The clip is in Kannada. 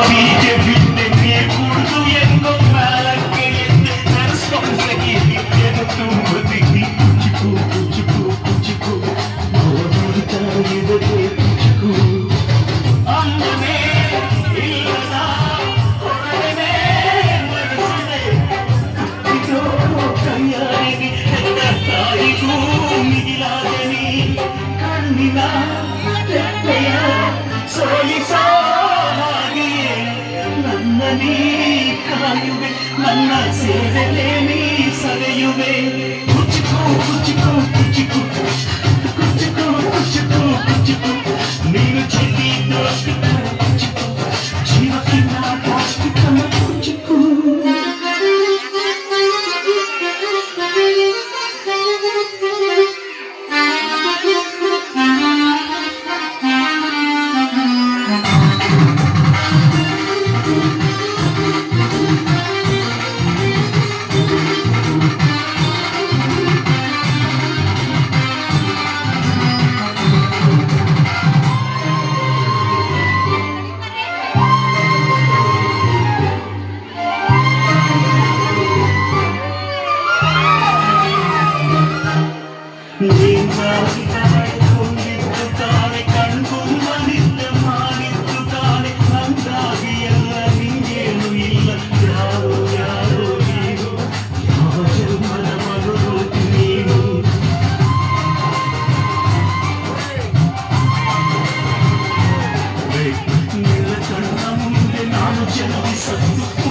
ಬೀಜೆ ಬಿಟ್ಟೆ ನೀ ಕುಡಿದು ಎಂಗೋ ಮೇಲಕ್ಕೆ ಎದ್ದು ನಡೆಸ್ಕೊಂಡಗಿ ನಿತ್ಯನು ತುಂಬದಿಗಿ ಕುಚಿಕು ಕುಚಿಕು ಕುಚಿಕು ನೋಡುತ್ತಾ ಇದಕ್ಕೆ ಕುಚಿಕು ಅಮ್ಮನೇ ಇಲ್ಲದ ಹೊರಗಡೆ ಮನಸ್ಸಿದೆ ಕುತ್ತಿಗೋ ಕೈಯಾಗಿ ಹೆತ್ತ ತಾಯಿಗೂ ಮಿಗಿಲಾದೆ ನೀ ಕಣ್ಣಿನ ತೆಪ್ಪೆಯ ಸೋಲಿಸೋ ನೀ ಕಾಯುವೆ ನನ್ನ ಸೇರಲೇ ನೀ ಸರೆಯುವೆ ಕುಚಿಕು ಕುಚಿಕು ಕುಚಿಕು ಕುಚಿಕು ಕುಚಿಕು ಕುಚಿಕು ನೀನು ಚೆಲ್ಲಿದ್ದಷ್ಟು ಕುಚಿಕು ಜೀವಕ್ಕಿಂತ ಜಾಸ್ತಿ ಕುಚಿಕು ನಾನು ಜನ್ಮಿಸಲು